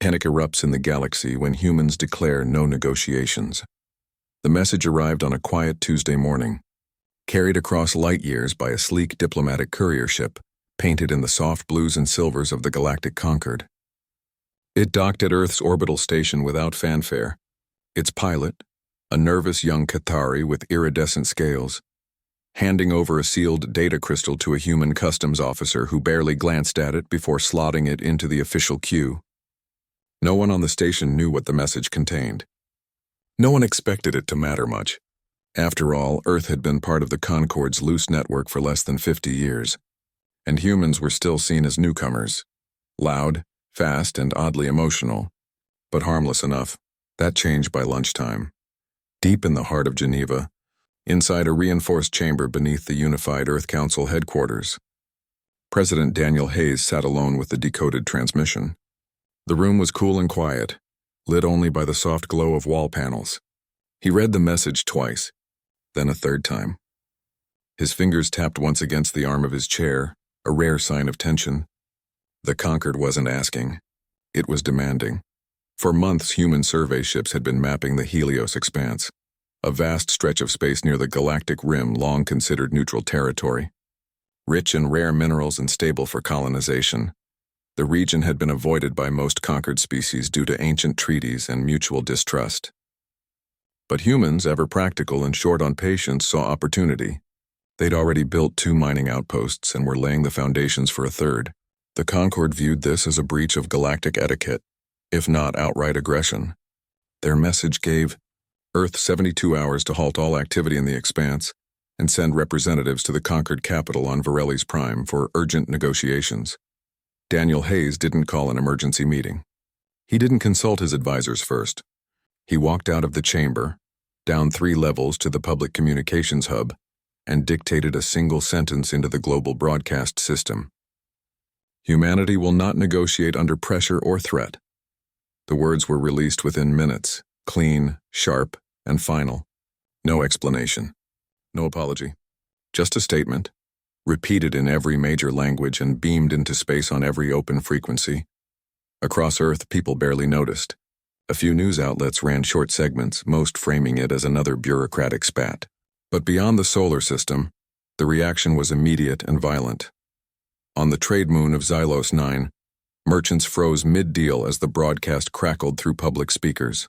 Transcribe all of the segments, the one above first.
Panic erupts in the galaxy when humans declare no negotiations. The message arrived on a quiet Tuesday morning, carried across light years by a sleek diplomatic courier ship, painted in the soft blues and silvers of the Galactic Concord. It docked at Earth's orbital station without fanfare. Its pilot, a nervous young Qatari with iridescent scales, handing over a sealed data crystal to a human customs officer who barely glanced at it before slotting it into the official queue. No one on the station knew what the message contained. No one expected it to matter much. After all, Earth had been part of the Concord's loose network for less than 50 years, and humans were still seen as newcomers. Loud, fast, and oddly emotional, but harmless enough. That changed by lunchtime. Deep in the heart of Geneva, inside a reinforced chamber beneath the Unified Earth Council headquarters, President Daniel Hayes sat alone with the decoded transmission. The room was cool and quiet, lit only by the soft glow of wall panels. He read the message twice, then a third time. His fingers tapped once against the arm of his chair, a rare sign of tension. The Concord wasn't asking. It was demanding. For months, human survey ships had been mapping the Helios expanse, a vast stretch of space near the galactic rim long considered neutral territory. Rich in rare minerals and stable for colonization, the region had been avoided by most conquered species due to ancient treaties and mutual distrust. But humans, ever practical and short on patience, saw opportunity. They'd already built 2 mining outposts and were laying the foundations for a third. The Concord viewed this as a breach of galactic etiquette, if not outright aggression. Their message gave Earth 72 hours to halt all activity in the expanse and send representatives to the Concord capital on Varelli's Prime for urgent negotiations. Daniel Hayes didn't call an emergency meeting. He didn't consult his advisors first. He walked out of the chamber, down 3 levels to the public communications hub, and dictated a single sentence into the global broadcast system. Humanity will not negotiate under pressure or threat. The words were released within minutes, clean, sharp, and final. No explanation. No apology. Just a statement, repeated in every major language and beamed into space on every open frequency. Across Earth, people barely noticed. A few news outlets ran short segments, most framing it as another bureaucratic spat. But beyond the solar system, the reaction was immediate and violent. On the trade moon of Xylos 9, merchants froze mid-deal as the broadcast crackled through public speakers.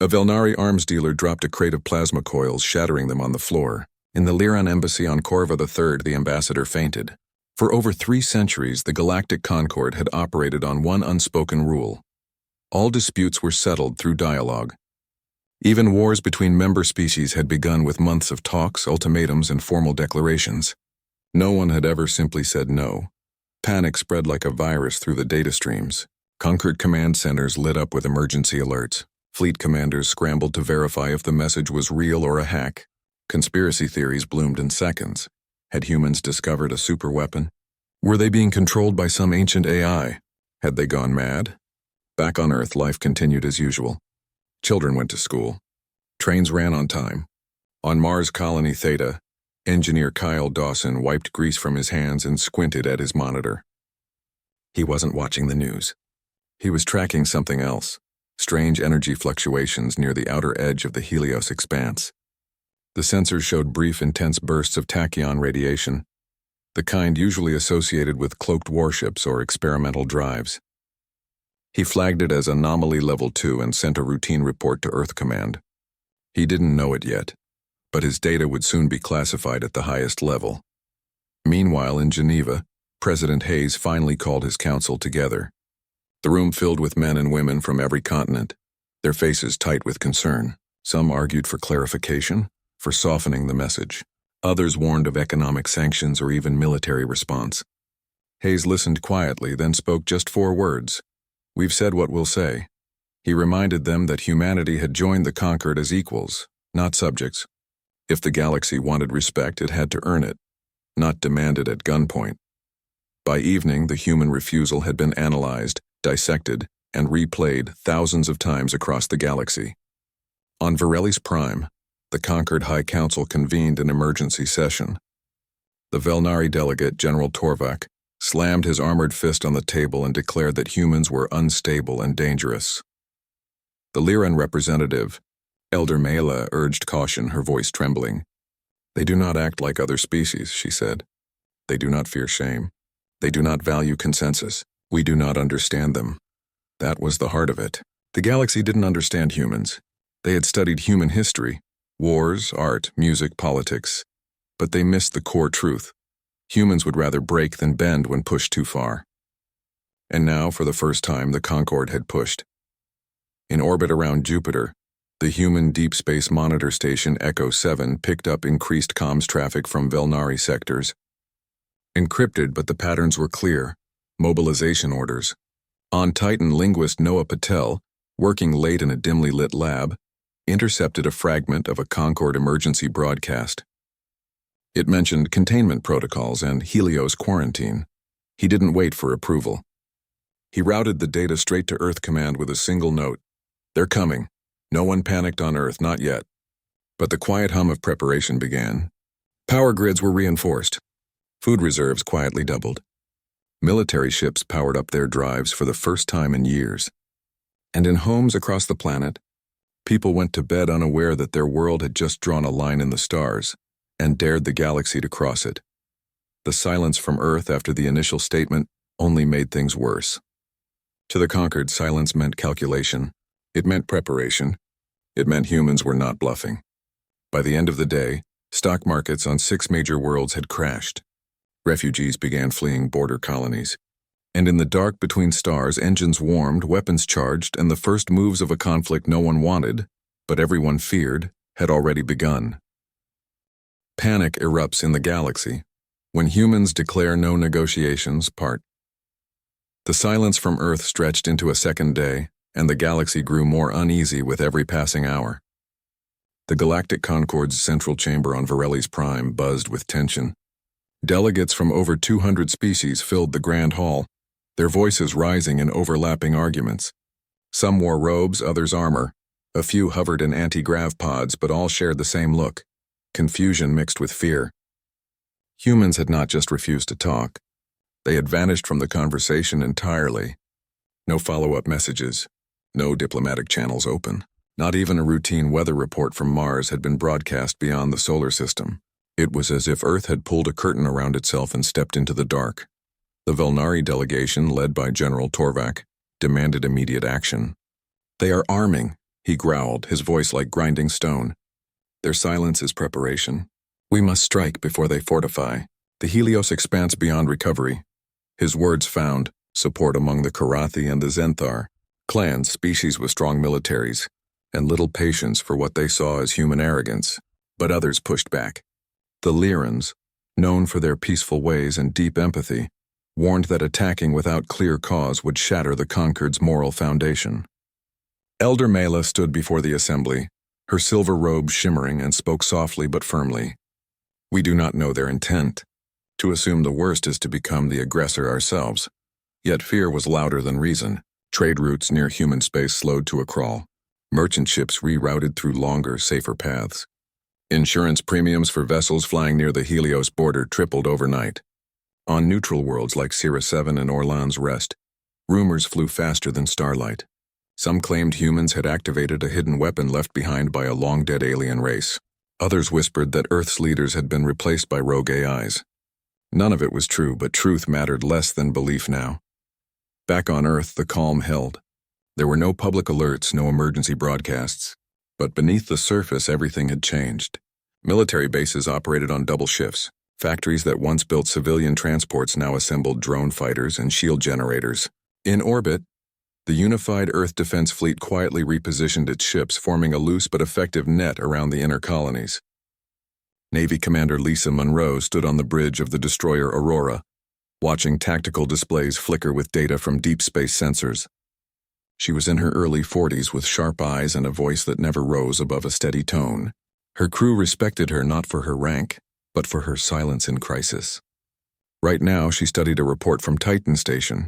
A Velnari arms dealer dropped a crate of plasma coils, shattering them on the floor. In the Lyran embassy on Corva III, the ambassador fainted. For over 3 centuries, the Galactic Concord had operated on one unspoken rule. All disputes were settled through dialogue. Even wars between member species had begun with months of talks, ultimatums, and formal declarations. No one had ever simply said no. Panic spread like a virus through the data streams. Concord command centers lit up with emergency alerts. Fleet commanders scrambled to verify if the message was real or a hack. Conspiracy theories bloomed in seconds. Had humans discovered a superweapon? Were they being controlled by some ancient AI? Had they gone mad? Back on Earth, life continued as usual. Children went to school. Trains ran on time. On Mars Colony Theta, engineer Kyle Dawson wiped grease from his hands and squinted at his monitor. He wasn't watching the news. He was tracking something else, strange energy fluctuations near the outer edge of the Helios expanse. The sensors showed brief, intense bursts of tachyon radiation, the kind usually associated with cloaked warships or experimental drives. He flagged it as Anomaly Level 2 and sent a routine report to Earth Command. He didn't know it yet, but his data would soon be classified at the highest level. Meanwhile, in Geneva, President Hayes finally called his council together. The room filled with men and women from every continent, their faces tight with concern. Some argued for clarification, for softening the message. Others warned of economic sanctions or even military response. Hayes listened quietly, then spoke just 4 words. "We've said what we'll say." He reminded them that humanity had joined the Concord as equals, not subjects. If the galaxy wanted respect, it had to earn it, not demand it at gunpoint. By evening, the human refusal had been analyzed, dissected, and replayed thousands of times across the galaxy. On Varelli's Prime, the Concord High Council convened an emergency session. The Velnari delegate, General Torvak, slammed his armored fist on the table and declared that humans were unstable and dangerous. The Lyran representative, Elder Mela, urged caution, her voice trembling. They do not act like other species, she said. They do not fear shame. They do not value consensus. We do not understand them. That was the heart of it. The galaxy didn't understand humans. They had studied human history, wars, art, music, politics, but they missed the core truth. Humans would rather break than bend when pushed too far. And now, for the first time, the Concorde had pushed. In orbit around Jupiter, the human deep space monitor station Echo 7 picked up increased comms traffic from Velnari sectors. Encrypted, but the patterns were clear. Mobilization orders. On Titan, linguist Noah Patel, working late in a dimly lit lab, intercepted a fragment of a Concorde emergency broadcast. It mentioned containment protocols and Helios quarantine. He didn't wait for approval. He routed the data straight to Earth Command with a single note. They're coming. No one panicked on Earth, not yet. But the quiet hum of preparation began. Power grids were reinforced. Food reserves quietly doubled. Military ships powered up their drives for the first time in years. And in homes across the planet, people went to bed unaware that their world had just drawn a line in the stars and dared the galaxy to cross it. The silence from Earth after the initial statement only made things worse. To the conquered, silence meant calculation. It meant preparation. It meant humans were not bluffing. By the end of the day, stock markets on 6 major worlds had crashed. Refugees began fleeing border colonies. And in the dark between stars, engines warmed, weapons charged, and the first moves of a conflict no one wanted, but everyone feared, had already begun. Panic erupts in the galaxy when humans declare no negotiations, part. The silence from Earth stretched into a second day, and the galaxy grew more uneasy with every passing hour. The Galactic Concorde's central chamber on Varelli's Prime buzzed with tension. Delegates from over 200 species filled the Grand Hall, their voices rising in overlapping arguments. Some wore robes, others armor. A few hovered in anti-grav pods, but all shared the same look. Confusion mixed with fear. Humans had not just refused to talk. They had vanished from the conversation entirely. No follow-up messages. No diplomatic channels open. Not even a routine weather report from Mars had been broadcast beyond the solar system. It was as if Earth had pulled a curtain around itself and stepped into the dark. The Velnari delegation, led by General Torvak, demanded immediate action. They are arming, he growled, his voice like grinding stone. Their silence is preparation. We must strike before they fortify. The Helios expanse beyond recovery. His words found support among the Karathi and the Zenthar, clans, species with strong militaries, and little patience for what they saw as human arrogance, but others pushed back. The Lyrans, known for their peaceful ways and deep empathy, warned that attacking without clear cause would shatter the Concorde's moral foundation. Elder Mela stood before the assembly, her silver robe shimmering, and spoke softly but firmly. We do not know their intent. To assume the worst is to become the aggressor ourselves. Yet fear was louder than reason. Trade routes near human space slowed to a crawl. Merchant ships rerouted through longer, safer paths. Insurance premiums for vessels flying near the Helios border tripled overnight. On neutral worlds like Sierra 7 and Orlan's Rest, rumors flew faster than starlight. Some claimed humans had activated a hidden weapon left behind by a long-dead alien race. Others whispered that Earth's leaders had been replaced by rogue AIs. None of it was true, but truth mattered less than belief now. Back on Earth, the calm held. There were no public alerts, no emergency broadcasts. But beneath the surface, everything had changed. Military bases operated on double shifts. Factories that once built civilian transports now assembled drone fighters and shield generators. In orbit, the unified Earth Defense Fleet quietly repositioned its ships, forming a loose but effective net around the inner colonies. Navy Commander Lisa Monroe stood on the bridge of the destroyer Aurora, watching tactical displays flicker with data from deep space sensors. She was in her early 40s with sharp eyes and a voice that never rose above a steady tone. Her crew respected her not for her rank, but for her silence in crisis. Right now, she studied a report from Titan Station,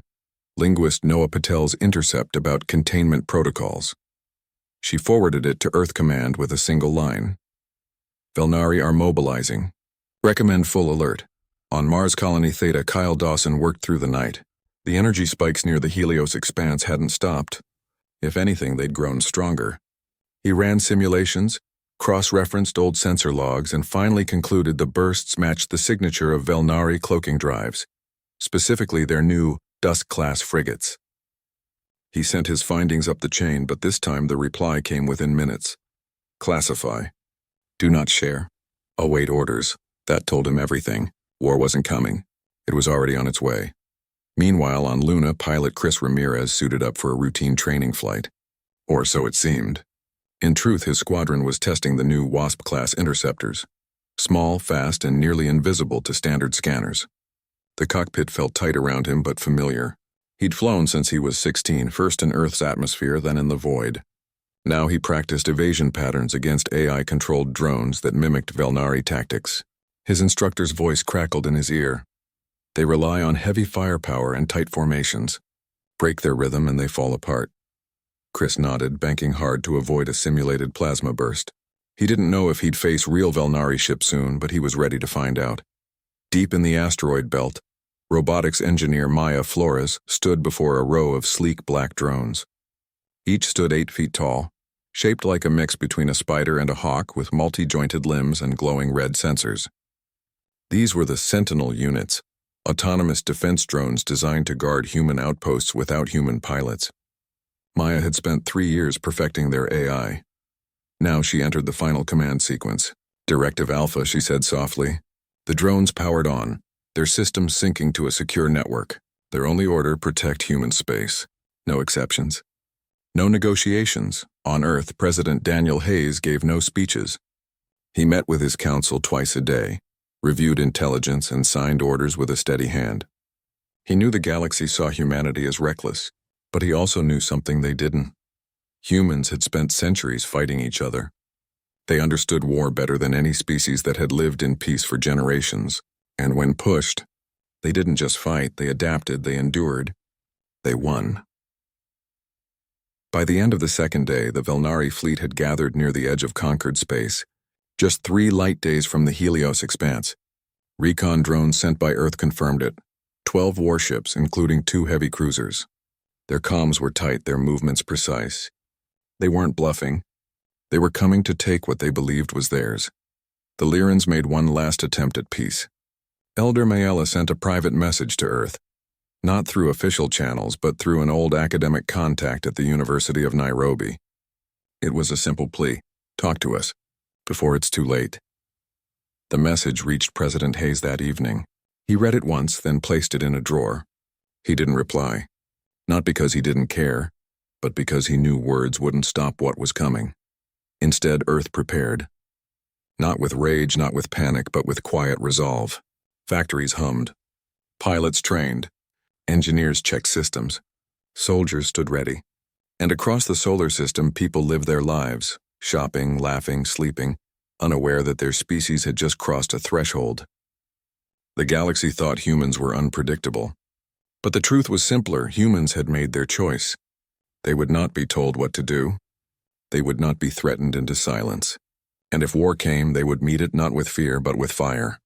linguist Noah Patel's intercept about containment protocols. She forwarded it to Earth Command with a single line. Velnari are mobilizing. Recommend full alert. On Mars Colony Theta, Kyle Dawson worked through the night. The energy spikes near the Helios expanse hadn't stopped. If anything, they'd grown stronger. He ran simulations, cross-referenced old sensor logs, and finally concluded the bursts matched the signature of Velnari cloaking drives, specifically their new Dusk-class frigates. He sent his findings up the chain, but this time the reply came within minutes. Classify. Do not share. Await orders. That told him everything. War wasn't coming. It was already on its way. Meanwhile, on Luna, pilot Chris Ramirez suited up for a routine training flight. Or so it seemed. In truth, his squadron was testing the new Wasp-class interceptors. Small, fast, and nearly invisible to standard scanners. The cockpit felt tight around him, but familiar. He'd flown since he was 16, first in Earth's atmosphere, then in the void. Now he practiced evasion patterns against AI-controlled drones that mimicked Velnari tactics. His instructor's voice crackled in his ear. They rely on heavy firepower and tight formations. Break their rhythm and they fall apart. Chris nodded, banking hard to avoid a simulated plasma burst. He didn't know if he'd face real Velnari ship soon, but he was ready to find out. Deep in the asteroid belt, robotics engineer Maya Flores stood before a row of sleek black drones. Each stood 8 feet tall, shaped like a mix between a spider and a hawk with multi-jointed limbs and glowing red sensors. These were the Sentinel units, autonomous defense drones designed to guard human outposts without human pilots. Maya had spent 3 years perfecting their AI. Now she entered the final command sequence. Directive Alpha, she said softly. The drones powered on, their systems syncing to a secure network. Their only order: protect human space. No exceptions. No negotiations. On Earth, President Daniel Hayes gave no speeches. He met with his council twice a day, reviewed intelligence, and signed orders with a steady hand. He knew the galaxy saw humanity as reckless, but he also knew something they didn't. Humans had spent centuries fighting each other. They understood war better than any species that had lived in peace for generations, and when pushed, they didn't just fight, they adapted, they endured. They won. By the end of the second day, the Velnari fleet had gathered near the edge of conquered space, just 3 light days from the Helios expanse. Recon drones sent by Earth confirmed it. 12 warships, including 2 heavy cruisers. Their comms were tight, their movements precise. They weren't bluffing. They were coming to take what they believed was theirs. The Lyrans made one last attempt at peace. Elder Mayella sent a private message to Earth, not through official channels, but through an old academic contact at the University of Nairobi. It was a simple plea: talk to us, before it's too late. The message reached President Hayes that evening. He read it once, then placed it in a drawer. He didn't reply, not because he didn't care, but because he knew words wouldn't stop what was coming. Instead, Earth prepared. Not with rage, not with panic, but with quiet resolve. Factories hummed. Pilots trained. Engineers checked systems. Soldiers stood ready. And across the solar system, people lived their lives, shopping, laughing, sleeping, unaware that their species had just crossed a threshold. The galaxy thought humans were unpredictable. But the truth was simpler: humans had made their choice. They would not be told what to do. They would not be threatened into silence. And if war came, they would meet it not with fear, but with fire.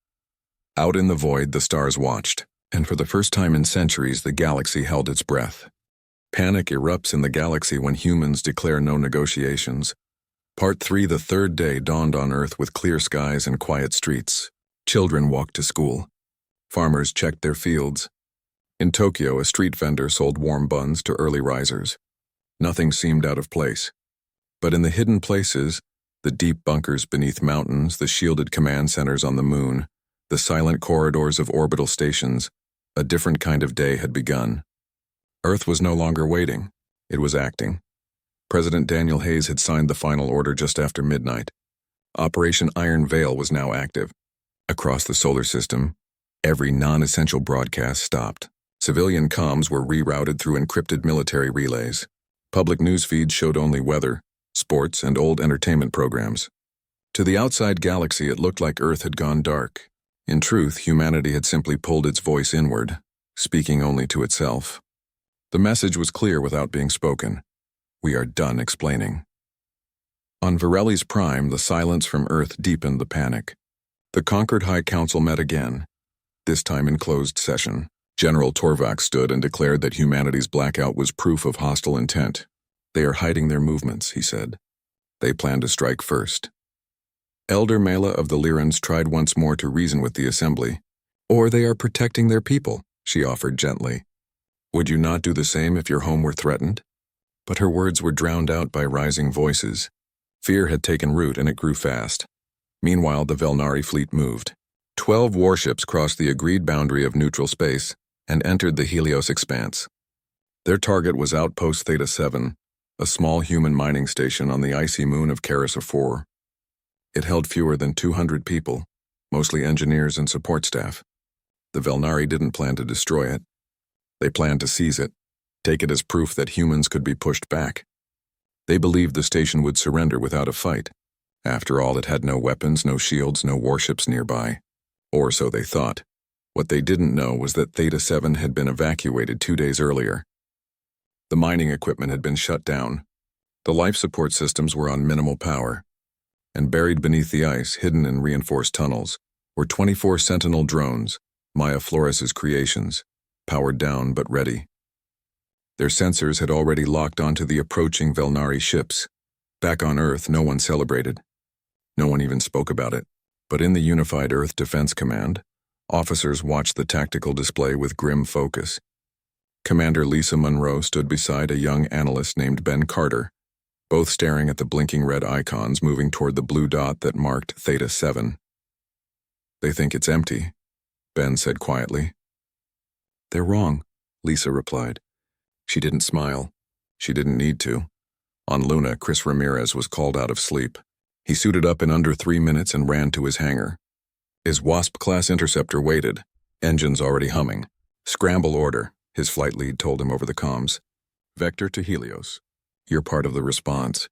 Out in the void, the stars watched, and for the first time in centuries, the galaxy held its breath. Panic erupts in the galaxy when humans declare no negotiations. Part 3, the third day, dawned on Earth with clear skies and quiet streets. Children walked to school. Farmers checked their fields. In Tokyo, a street vendor sold warm buns to early risers. Nothing seemed out of place. But in the hidden places, the deep bunkers beneath mountains, the shielded command centers on the moon, the silent corridors of orbital stations, a different kind of day had begun. Earth was no longer waiting. It was acting. President Daniel Hayes had signed the final order just after midnight. Operation Iron Veil was now active. Across the solar system, every non-essential broadcast stopped. Civilian comms were rerouted through encrypted military relays. Public news feeds showed only weather, sports, and old entertainment programs. To the outside galaxy, it looked like Earth had gone dark. In truth, humanity had simply pulled its voice inward, speaking only to itself. The message was clear without being spoken. We are done explaining. On Varelli's Prime, the silence from Earth deepened the panic. The conquered High Council met again. this time in closed session. General Torvak stood and declared that humanity's blackout was proof of hostile intent. They are hiding their movements, he said. They plan to strike first. Elder Mela of the Lyrans tried once more to reason with the assembly. Or they are protecting their people, she offered gently. Would you not do the same if your home were threatened? But her words were drowned out by rising voices. Fear had taken root and it grew fast. Meanwhile, the Velnari fleet moved. 12 warships crossed the agreed boundary of neutral space and entered the Helios expanse. Their target was Outpost Theta 7, a small human mining station on the icy moon of Carissa 4. It held fewer than 200 people, mostly engineers and support staff. The Velnari didn't plan to destroy it. They planned to seize it, take it as proof that humans could be pushed back. They believed the station would surrender without a fight. After all, it had no weapons, no shields, no warships nearby. Or so they thought. What they didn't know was that Theta 7 had been evacuated 2 days earlier. The mining equipment had been shut down. The life support systems were on minimal power. And buried beneath the ice, hidden in reinforced tunnels, were 24 Sentinel drones, Maya Flores' creations, powered down but ready. Their sensors had already locked onto the approaching Velnari ships. Back on Earth, no one celebrated. No one even spoke about it. But in the Unified Earth Defense Command, officers watched the tactical display with grim focus. Commander Lisa Monroe stood beside a young analyst named Ben Carter, both staring at the blinking red icons moving toward the blue dot that marked Theta 7. They think it's empty, Ben said quietly. They're wrong, Lisa replied. She didn't smile. She didn't need to. On Luna, Chris Ramirez was called out of sleep. He suited up in under 3 minutes and ran to his hangar. His Wasp-class interceptor waited, engines already humming. Scramble order, his flight lead told him over the comms. Vector to Helios. You're part of the response.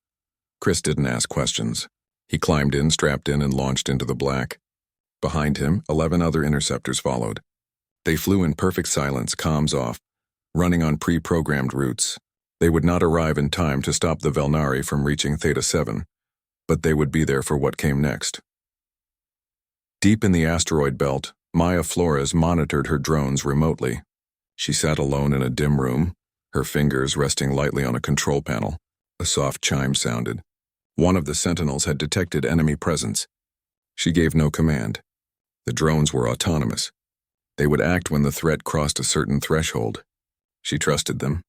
Chris didn't ask questions. He climbed in, strapped in, and launched into the black. Behind him, 11 other interceptors followed. They flew in perfect silence, comms off, running on pre-programmed routes. They would not arrive in time to stop the Velnari from reaching Theta 7, but they would be there for what came next. Deep in the asteroid belt, Maya Flores monitored her drones remotely. She sat alone in a dim room, her fingers resting lightly on a control panel. A soft chime sounded. One of the sentinels had detected enemy presence. She gave no command. The drones were autonomous. They would act when the threat crossed a certain threshold. She trusted them.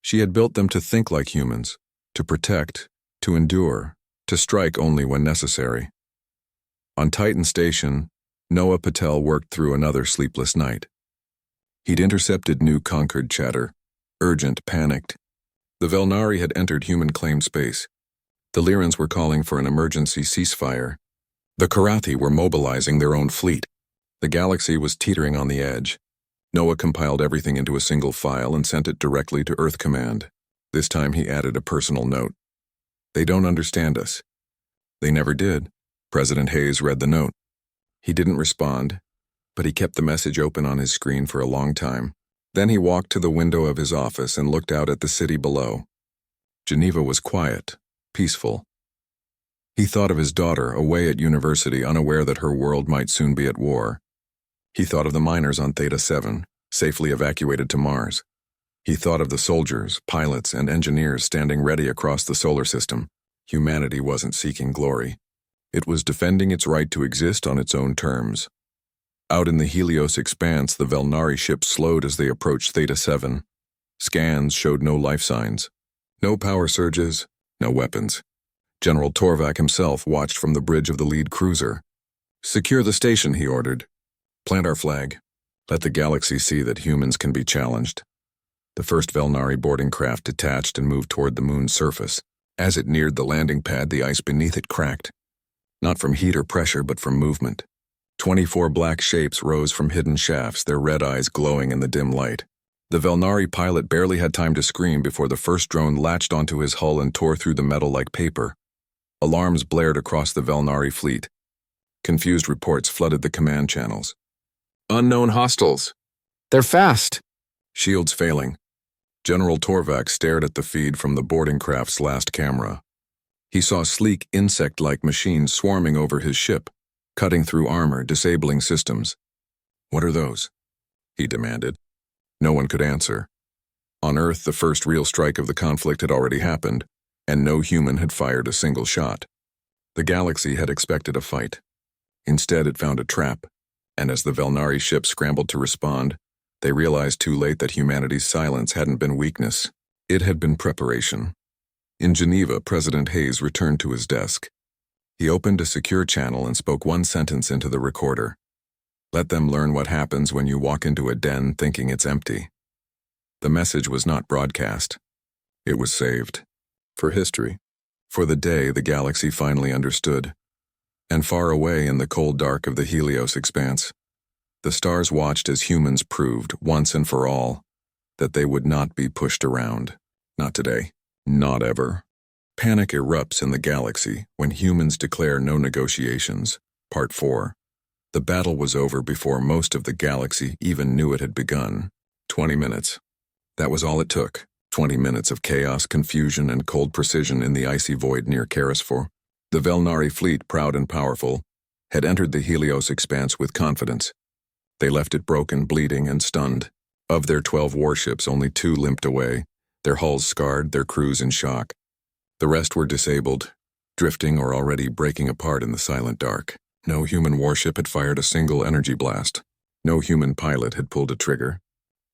She had built them to think like humans, to protect, to endure, to strike only when necessary. On Titan Station, Noah Patel worked through another sleepless night. He'd intercepted new Concord chatter, urgent, panicked. The Velnari had entered human-claimed space. The Lyrans were calling for an emergency ceasefire. The Karathi were mobilizing their own fleet. The galaxy was teetering on the edge. Noah compiled everything into a single file and sent it directly to Earth Command. This time he added a personal note. They don't understand us. They never did. President Hayes read the note. He didn't respond, but he kept the message open on his screen for a long time. Then he walked to the window of his office and looked out at the city below. Geneva was quiet, peaceful. He thought of his daughter away at university, unaware that her world might soon be at war. He thought of the miners on Theta 7, safely evacuated to Mars. He thought of the soldiers, pilots, and engineers standing ready across the solar system. Humanity wasn't seeking glory. It was defending its right to exist on its own terms. Out in the Helios expanse, the Velnari ships slowed as they approached Theta 7. Scans showed no life signs. No power surges, no weapons. General Torvak himself watched from the bridge of the lead cruiser. Secure the station, he ordered. Plant our flag. Let the galaxy see that humans can be challenged. The first Velnari boarding craft detached and moved toward the moon's surface. As it neared the landing pad, the ice beneath it cracked. Not from heat or pressure, but from movement. 24 black shapes rose from hidden shafts, their red eyes glowing in the dim light. The Velnari pilot barely had time to scream before the first drone latched onto his hull and tore through the metal like paper. Alarms blared across the Velnari fleet. Confused reports flooded the command channels. Unknown hostiles. They're fast. Shields failing. General Torvak stared at the feed from the boarding craft's last camera. He saw sleek, insect-like machines swarming over his ship, cutting through armor, disabling systems. What are those? He demanded. No one could answer. On Earth, the first real strike of the conflict had already happened, and no human had fired a single shot. The galaxy had expected a fight. Instead, it found a trap, and as the Velnari ship scrambled to respond, they realized too late that humanity's silence hadn't been weakness. It had been preparation. In Geneva, President Hayes returned to his desk. He opened a secure channel and spoke one sentence into the recorder. Let them learn what happens when you walk into a den thinking it's empty. The message was not broadcast. It was saved. For history. For the day the galaxy finally understood. And far away in the cold dark of the Helios expanse, the stars watched as humans proved, once and for all, that they would not be pushed around. Not today. Not ever. Panic erupts in the galaxy when humans declare no negotiations. Part 4. The battle was over before most of the galaxy even knew it had begun. 20 minutes. That was all it took. 20 minutes of chaos, confusion, and cold precision in the icy void near Carisfor. The Velnari fleet, proud and powerful, had entered the Helios expanse with confidence. They left it broken, bleeding, and stunned. Of their 12 warships, only 2 limped away, their hulls scarred, their crews in shock. The rest were disabled, drifting or already breaking apart in the silent dark. No human warship had fired a single energy blast. No human pilot had pulled a trigger.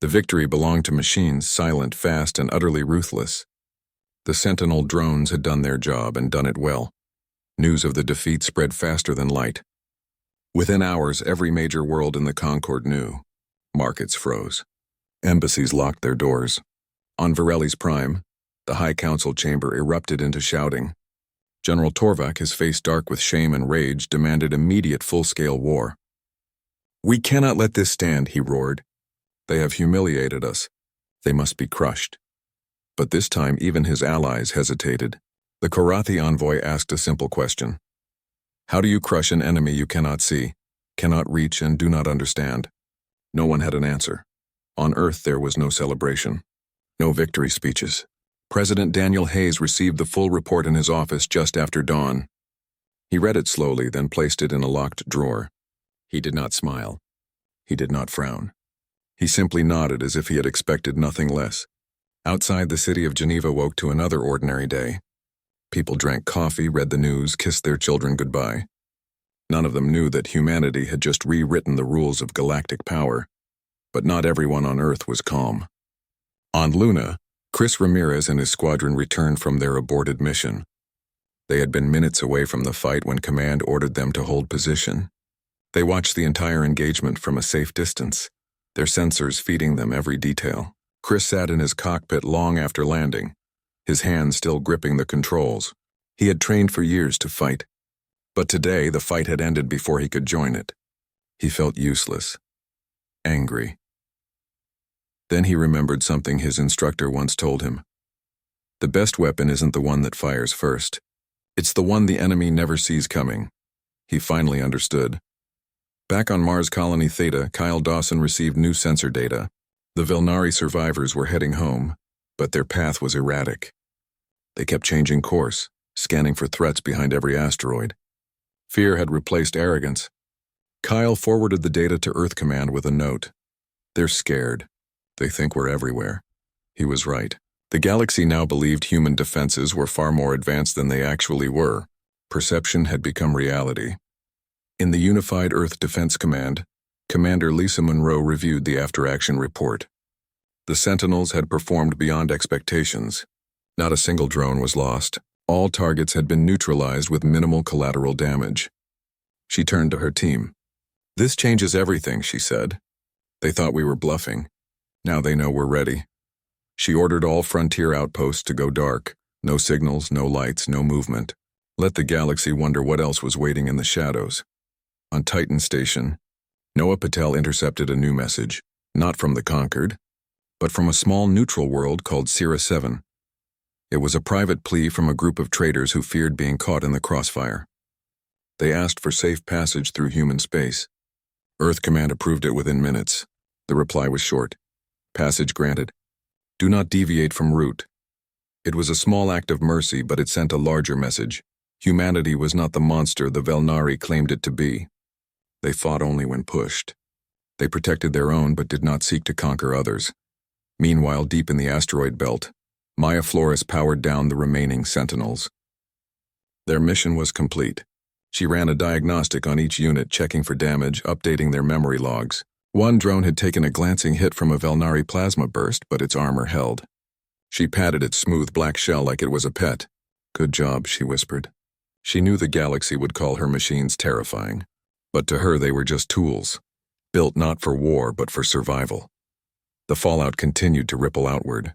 The victory belonged to machines, silent, fast, and utterly ruthless. The Sentinel drones had done their job and done it well. News of the defeat spread faster than light. Within hours, every major world in the Concord knew. Markets froze. Embassies locked their doors. On Varelli's Prime, the High Council chamber erupted into shouting. General Torvak, his face dark with shame and rage, demanded immediate full-scale war. "We cannot let this stand," he roared. "They have humiliated us. They must be crushed." But this time even his allies hesitated. The Korathi envoy asked a simple question. How do you crush an enemy you cannot see, cannot reach, and do not understand? No one had an answer. On Earth there was no celebration. No victory speeches. President Daniel Hayes received the full report in his office just after dawn. He read it slowly, then placed it in a locked drawer. He did not smile. He did not frown. He simply nodded as if he had expected nothing less. Outside, the city of Geneva woke to another ordinary day. People drank coffee, read the news, kissed their children goodbye. None of them knew that humanity had just rewritten the rules of galactic power. But not everyone on Earth was calm. On Luna, Chris Ramirez and his squadron returned from their aborted mission. They had been minutes away from the fight when command ordered them to hold position. They watched the entire engagement from a safe distance, their sensors feeding them every detail. Chris sat in his cockpit long after landing, his hands still gripping the controls. He had trained for years to fight. But today, the fight had ended before he could join it. He felt useless. Angry. Then he remembered something his instructor once told him. The best weapon isn't the one that fires first. It's the one the enemy never sees coming. He finally understood. Back on Mars Colony Theta, Kyle Dawson received new sensor data. The Velnari survivors were heading home, but their path was erratic. They kept changing course, scanning for threats behind every asteroid. Fear had replaced arrogance. Kyle forwarded the data to Earth Command with a note. They're scared. They think we're everywhere. He was right. The galaxy now believed human defenses were far more advanced than they actually were. Perception had become reality. In the Unified Earth Defense Command, Commander Lisa Monroe reviewed the after-action report. The Sentinels had performed beyond expectations. Not a single drone was lost. All targets had been neutralized with minimal collateral damage. She turned to her team. "This changes everything," she said. "They thought we were bluffing. Now they know we're ready." She ordered all frontier outposts to go dark. No signals, no lights, no movement. Let the galaxy wonder what else was waiting in the shadows. On Titan Station, Noah Patel intercepted a new message, not from the Conquered, but from a small neutral world called Sierra 7. It was a private plea from a group of traders who feared being caught in the crossfire. They asked for safe passage through human space. Earth Command approved it within minutes. The reply was short. Passage granted. Do not deviate from route. It was a small act of mercy, but it sent a larger message. Humanity was not the monster the Velnari claimed it to be. They fought only when pushed. They protected their own but did not seek to conquer others. Meanwhile, deep in the asteroid belt, Maya Flores powered down the remaining Sentinels. Their mission was complete. She ran a diagnostic on each unit, checking for damage, updating their memory logs. One drone had taken a glancing hit from a Velnari plasma burst, but its armor held. She patted its smooth black shell like it was a pet. "Good job," she whispered. She knew the galaxy would call her machines terrifying, but to her they were just tools, built not for war but for survival. The fallout continued to ripple outward.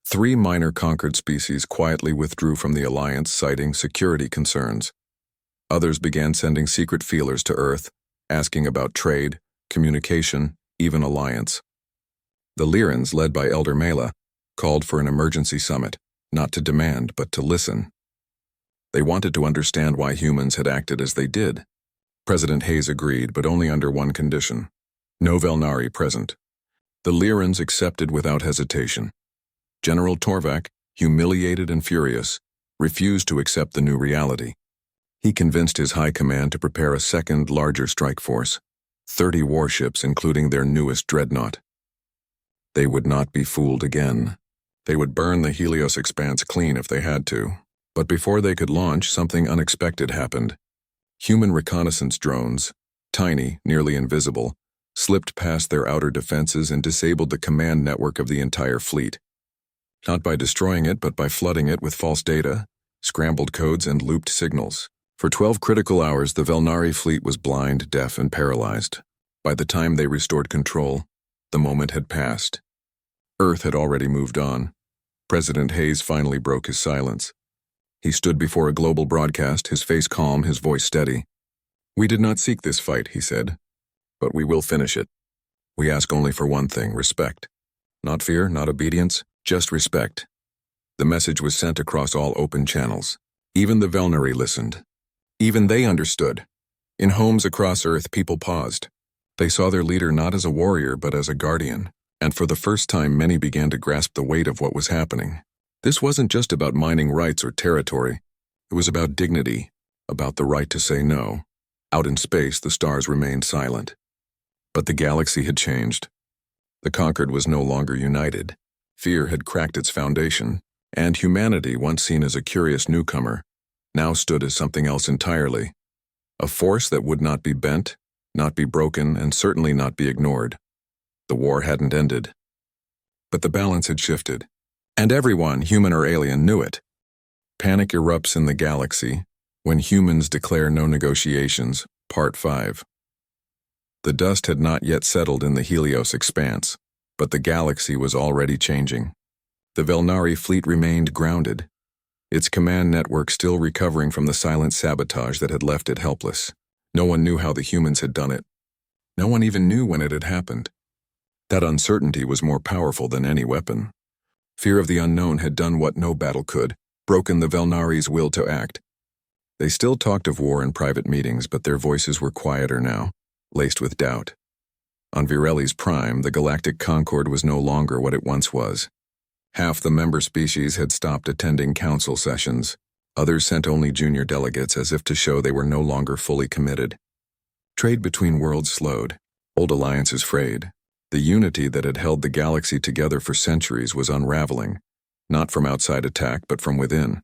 3 minor conquered species quietly withdrew from the Alliance, citing security concerns. Others began sending secret feelers to Earth, asking about trade, communication, even alliance. The Lyrans, led by Elder Mela, called for an emergency summit, not to demand but to listen. They wanted to understand why humans had acted as they did. President Hayes agreed, but only under one condition: no Velnari present. The Lyrans accepted without hesitation. General Torvak, humiliated and furious, refused to accept the new reality. He convinced his high command to prepare a second, larger strike force, 30 warships, including their newest dreadnought. They would not be fooled again. They would burn the Helios expanse clean if they had to. But before they could launch, something unexpected happened. Human reconnaissance drones, tiny, nearly invisible, slipped past their outer defenses and disabled the command network of the entire fleet. Not by destroying it, but by flooding it with false data, scrambled codes, and looped signals. For 12 critical hours, the Velnari fleet was blind, deaf, and paralyzed. By the time they restored control, the moment had passed. Earth had already moved on. President Hayes finally broke his silence. He stood before a global broadcast, his face calm, his voice steady. "We did not seek this fight," he said, "but we will finish it. We ask only for one thing: respect. Not fear, not obedience, just respect." The message was sent across all open channels. Even the Velnari listened. Even they understood. In homes across Earth, people paused. They saw their leader not as a warrior, but as a guardian. And for the first time, many began to grasp the weight of what was happening. This wasn't just about mining rights or territory. It was about dignity, about the right to say no. Out in space, the stars remained silent. But the galaxy had changed. The conquered was no longer united. Fear had cracked its foundation, and humanity, once seen as a curious newcomer, now stood as something else entirely. A force that would not be bent, not be broken, and certainly not be ignored. The war hadn't ended. But the balance had shifted. And everyone, human or alien, knew it. Panic erupts in the galaxy when humans declare no negotiations, Part 5. The dust had not yet settled in the Helios expanse, but the galaxy was already changing. The Velnari fleet remained grounded, its command network still recovering from the silent sabotage that had left it helpless. No one knew how the humans had done it. No one even knew when it had happened. That uncertainty was more powerful than any weapon. Fear of the unknown had done what no battle could, broken the Velnari's will to act. They still talked of war in private meetings, but their voices were quieter now, laced with doubt. On Virelli's prime, the Galactic Concord was no longer what it once was. Half the member species had stopped attending council sessions. Others sent only junior delegates, as if to show they were no longer fully committed. Trade between worlds slowed. Old alliances frayed. The unity that had held the galaxy together for centuries was unraveling, not from outside attack, but from within.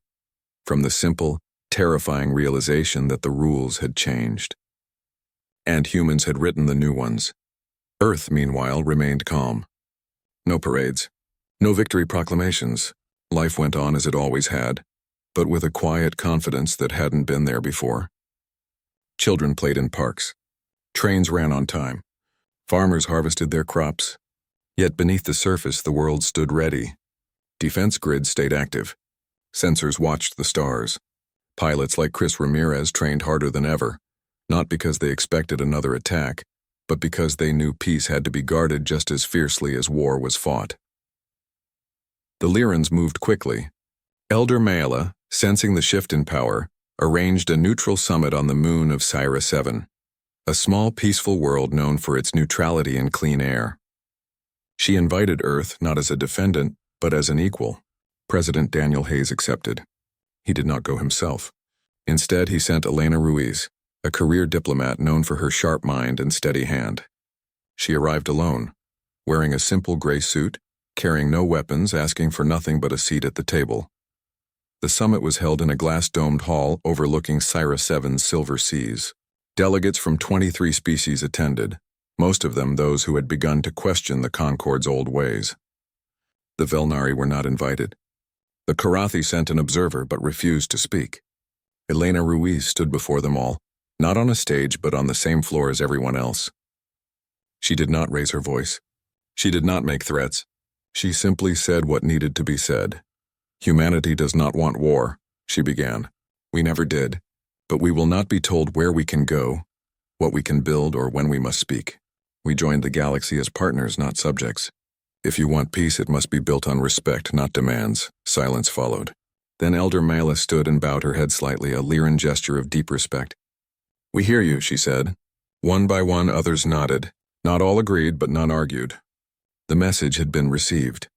From the simple, terrifying realization that the rules had changed. And humans had written the new ones. Earth, meanwhile, remained calm. No parades. No victory proclamations. Life went on as it always had, but with a quiet confidence that hadn't been there before. Children played in parks. Trains ran on time. Farmers harvested their crops. Yet beneath the surface, the world stood ready. Defense grids stayed active. Sensors watched the stars. Pilots like Chris Ramirez trained harder than ever, not because they expected another attack, but because they knew peace had to be guarded just as fiercely as war was fought. The Lyrans moved quickly. Elder Maela, sensing the shift in power, arranged a neutral summit on the moon of Syra 7, a small, peaceful world known for its neutrality and clean air. She invited Earth not as a defendant, but as an equal. President Daniel Hayes accepted. He did not go himself. Instead, he sent Elena Ruiz, a career diplomat known for her sharp mind and steady hand. She arrived alone, wearing a simple gray suit, carrying no weapons, asking for nothing but a seat at the table. The summit was held in a glass-domed hall overlooking Syrah VII's silver seas. Delegates from 23 species attended, most of them those who had begun to question the Concord's old ways. The Velnari were not invited. The Karathi sent an observer but refused to speak. Elena Ruiz stood before them all, not on a stage but on the same floor as everyone else. She did not raise her voice. She did not make threats. She simply said what needed to be said. "Humanity does not want war," she began. "We never did. But we will not be told where we can go, what we can build, or when we must speak. We joined the galaxy as partners, not subjects. If you want peace, it must be built on respect, not demands." Silence followed. Then Elder Mela stood and bowed her head slightly, a Lyran gesture of deep respect. "We hear you," she said. One by one, others nodded. Not all agreed, but none argued. The message had been received.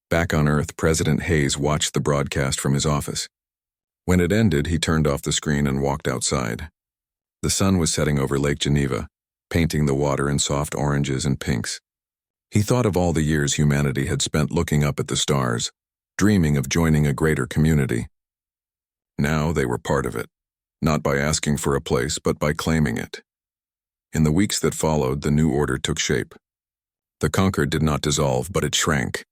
Back on Earth, President Hayes watched the broadcast from his office. When it ended, he turned off the screen and walked outside. The sun was setting over Lake Geneva, painting the water in soft oranges and pinks. He thought of all the years humanity had spent looking up at the stars, dreaming of joining a greater community. Now they were part of it, not by asking for a place, but by claiming it. In the weeks that followed, the new order took shape. The Conquered did not dissolve, but it shrank.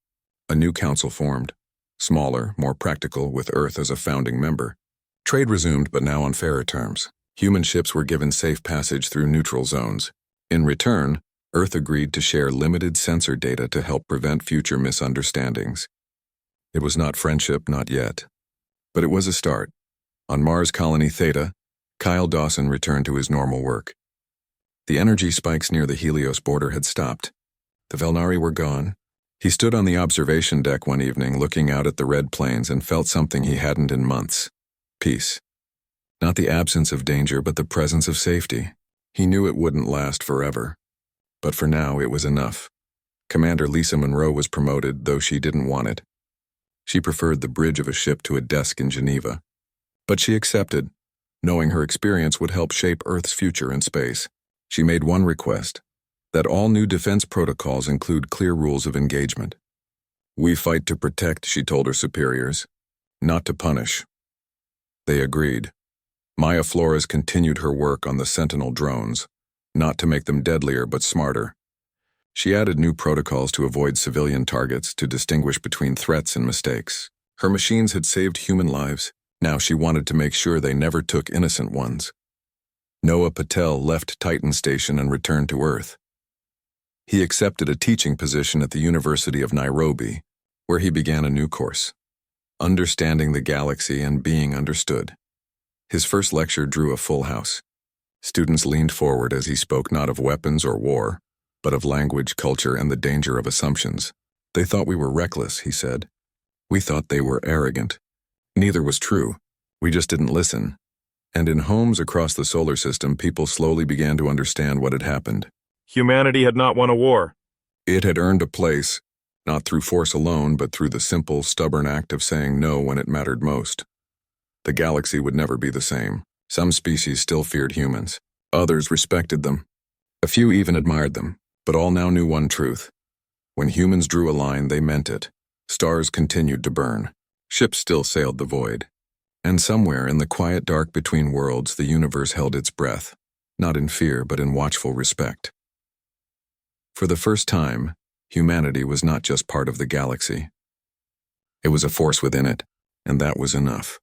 A new council formed, smaller, more practical, with Earth as a founding member. Trade resumed, but now on fairer terms. Human ships were given safe passage through neutral zones. In return, Earth agreed to share limited sensor data to help prevent future misunderstandings. It was not friendship, not yet. But it was a start. On Mars Colony Theta, Kyle Dawson returned to his normal work. The energy spikes near the Helios border had stopped. The Velnari were gone. He stood on the observation deck one evening, looking out at the red plains, and felt something he hadn't in months. Peace. Not the absence of danger, but the presence of safety. He knew it wouldn't last forever. But for now, it was enough. Commander Lisa Monroe was promoted, though she didn't want it. She preferred the bridge of a ship to a desk in Geneva. But she accepted, knowing her experience would help shape Earth's future in space. She made one request, that all new defense protocols include clear rules of engagement. "We fight to protect," she told her superiors, "not to punish." They agreed. Maya Flores continued her work on the Sentinel drones, not to make them deadlier but smarter. She added new protocols to avoid civilian targets, to distinguish between threats and mistakes. Her machines had saved human lives. Now she wanted to make sure they never took innocent ones. Noah Patel left Titan Station and returned to Earth. He accepted a teaching position at the University of Nairobi, where he began a new course, Understanding the Galaxy and Being Understood. His first lecture drew a full house. Students leaned forward as he spoke not of weapons or war, but of language, culture, and the danger of assumptions. "They thought we were reckless," he said. "We thought they were arrogant. Neither was true. We just didn't listen." And in homes across the solar system, people slowly began to understand what had happened. Humanity had not won a war. It had earned a place, not through force alone, but through the simple, stubborn act of saying no when it mattered most. The galaxy would never be the same. Some species still feared humans. Others respected them. A few even admired them, but all now knew one truth. When humans drew a line, they meant it. Stars continued to burn. Ships still sailed the void. And somewhere in the quiet dark between worlds, the universe held its breath, not in fear, but in watchful respect. For the first time, humanity was not just part of the galaxy. It was a force within it, and that was enough.